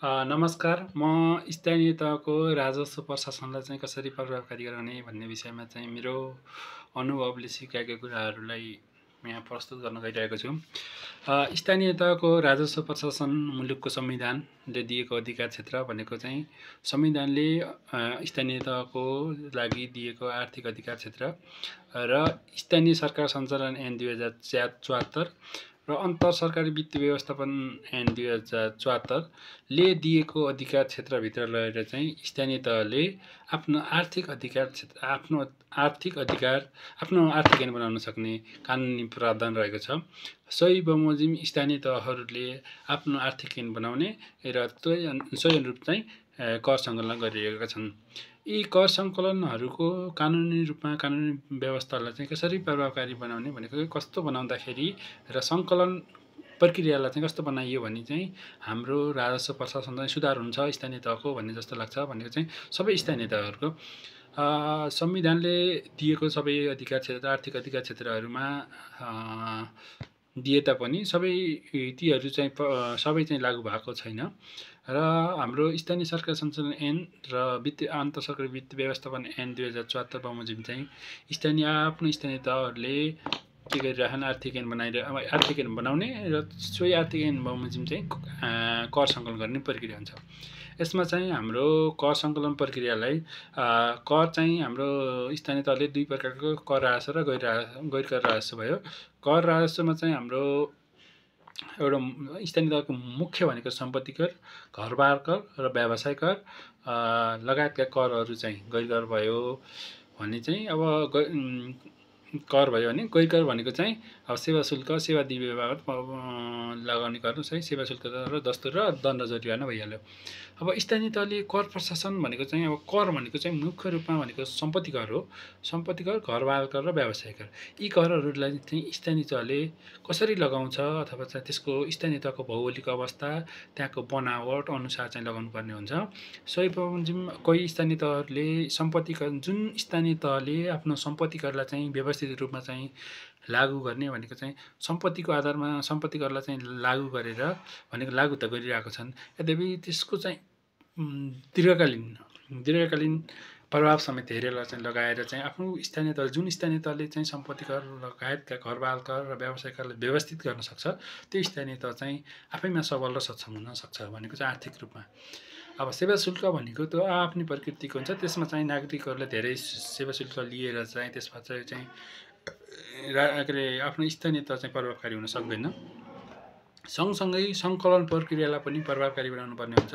नमस्कार। म स्थानीय तहको राजस्व प्रशासनलाई चाहिँ कसरी प्रभावकारी गराउने भन्ने विषयमा चाहिँ मेरो अनुभवले सिकाएका कुराहरूलाई यहाँ प्रस्तुत गर्न गइरहेको छु। स्थानीय तहको राजस्व प्रशासन मुलुकको संविधानले दिएको अधिकार क्षेत्र भनेको चाहिँ संविधानले स्थानीय तहको लागि दिएको आर्थिक अधिकार क्षेत्र र स्थानीय सरकार सञ्चालन ऐन 2074 र अन्तर सरकारी वित्तीय व्यवस्थापन ऐन 2074 ले दिएको अधिकार क्षेत्रभित्र रहेर चाहिँ स्थानीय तहले आफ्नो आर्थिक ऐन बनाउन सक्ने कानुनी प्रावधान रहेको छ। सोही बमोजिम स्थानीय तहहरूले आफ्नो आर्थिक ऐन बनाउने र सोही अनुरूप चाहिँ कर सङ्कलन गरिरहेका छन्। यी कर सङ्कलनहरूको कानुनी व्यवस्थालाई चाहिँ कसरी प्रभावकारी बनाउने भनेको कस्तो बनाउँदाखेरि र सङ्कलन प्रक्रियालाई चाहिँ कस्तो बनाइयो भने चाहिँ हाम्रो राजस्व प्रशासन चाहिँ सुधार हुन्छ स्थानीय तहको भन्ने जस्तो लाग्छ। भनेको चाहिँ सबै स्थानीय तहहरूको संविधानले दिएको सबै अधिकार क्षेत्र आर्थिक अधिकार क्षेत्रहरूमा दिए तापनि तीहरू चाहिँ सबै चाहिँ लागू भएको छैन र हाम्रो स्थानीय सरकार सञ्चालन ऐन र अन्तर सरकारी वित्तीय व्यवस्थापन ऐन 2074 बमोजिम चाहिँ आफ्नो स्थानीय तहहरूले के गरिरहन आर्थिक ऐन बनाउने र सोही आर्थिक ऐन बमोजिम चाहिँ कर सङ्कलन गर्ने प्रक्रिया हुन्छ। यसमा चाहिँ हाम्रो कर सङ्कलन प्रक्रियालाई कर चाहिँ हाम्रो स्थानीय तहले दुई प्रकारको कर राजस्व र गैर कर राजस्व भयो। कर राजस्वमा चाहिँ हाम्रो एउटा स्थानीय तहको मुख्य भनेको सम्पत्ति कर, घरबार कर र व्यवसाय कर लगायतका करहरू चाहिँ गैर कर भयो भने चाहिँ कर भयो भने गैर कर भनेको चाहिँ सेवा शुल्क सेवा दिए बाबत लगाउने कर चाहिँ सेवा शुल्क र दस्तुर र दण्ड जरिवाना भइहाल्यो। स्थानीय तहले कर प्रशासन भनेको चाहिँ कर भनेको चाहिँ मुख्य रूपमा भनेको सम्पत्ति कर हो। सम्पत्ति कर, घरबार कर र व्यवसाय कर यी करहरूलाई चाहिँ स्थानीय तहले कसरी लगाउँछ अथवा चाहिँ त्यसको स्थानीय तहको भौगोलिक अवस्था त्यहाँको बनावट अनुसार चाहिँ लगाउनु पर्ने हुन्छ। सोही बमोजिम कोही स्थानीय तहहरूले सम्पत्ति कर जुन स्थानीय तहले आफ्नो सम्पत्ति करलाई चाहिँ व्यवस्थित रूपमा चाहिँ लागू गर्ने भनेको चाहिँ सम्पत्तिको आधारमा सम्पत्ति करलाई चाहिँ लागू गरेर भनेको लागू त गरिरहेको छन्। यद्यपि त्यसको चाहिँ दीर्घकालीन प्रभाव समेत हेरेर चाहिँ लगाएर चाहिँ आफ्नो स्थानीय तह जुन स्थानीय तहले चाहिँ सम्पत्ति कर लगायतका घरबार कर र व्यवसाय करलाई व्यवस्थित गर्न सक्छ त्यो स्थानीय तह चाहिँ आफैमा सबल र सक्षम हुन सक्छ भनेको चाहिँ आर्थिक रूपमा। सेवा शुल्क भनेको त आफ्नै प्रकृतिको हुन्छ। त्यसमा चाहिँ नागरिकहरूले धेरै सेवा शुल्क लिएर चाहिँ त्यसमा चाहिँ आफ्नो स्थानीय तह चाहिँ प्रभावकारी हुन सक्दैन। सँगसँगै सङ्कलन प्रक्रियालाई पनि प्रभावकारी बनाउनु पर्ने हुन्छ।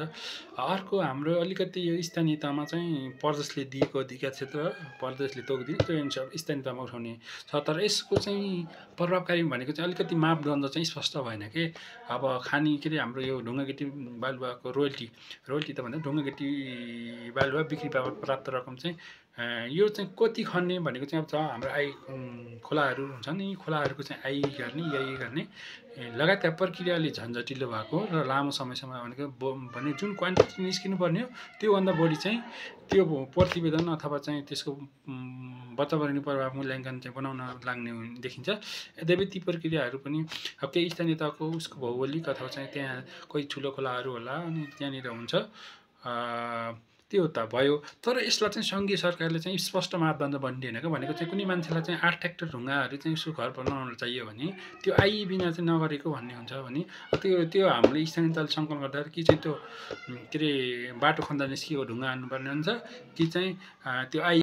अर्को हाम्रो अलिकति यो स्थानीय तहमा चाहिँ प्रदेशले दिएको अधिकार क्षेत्र प्रदेशले तोकिदिने त्यो स्थानीय तहमा उठाउने छ। तर यसको चाहिँ प्रभावकारी भनेको चाहिँ अलिकति मापदण्ड चाहिँ स्पष्ट भएन के। हाम्रो यो ढुङ्गागिटी बालुवाको रोयल्टी त भन्दा ढुङ्गागिटी बालुवा बिक्री बाबत प्राप्त रकम चाहिँ यो चाहिँ कति खन्ने भनेको चाहिँ हाम्रो खोलाहरू हुन्छ नि खोलाहरूको चाहिँ गर्ने लगायतका प्रक्रियाले झन्झटिलो भएको र लामो समयसम्म भने जुन क्वान्टिटी निस्किनु पर्ने हो त्योभन्दा बढी चाहिँ त्यो प्रतिवेदन अथवा चाहिँ त्यसको वातावरणीय प्रभाव मूल्याङ्कन चाहिँ बनाउन लाग्ने देखिन्छ। यद्यपि ती प्रक्रियाहरू पनि केही स्थानीय तहको उसको भौगोलिक अथवा चाहिँ त्यहाँ कोही ठुलो खोलाहरू होला अनि त्यहाँनिर हुन्छ त्यो त भयो। तर यसलाई चाहिँ सङ्घीय सरकारले चाहिँ स्पष्ट मापदण्ड बनिदिएन क्या। भनेको चाहिँ कुनै मान्छेलाई चाहिँ 8 हेक्टर ढुङ्गाहरू चाहिँ उसको घर बनाउन चाहियो भने त्यो आइ बिना चाहिँ नगरेको भन्ने हुन्छ भने त्यो हामीले स्थानीय तहले सङ्कलन गर्दा कि चाहिँ त्यो बाटो खन्दा निस्किएको ढुङ्गा हान्नुपर्ने हुन्छ कि चाहिँ त्यो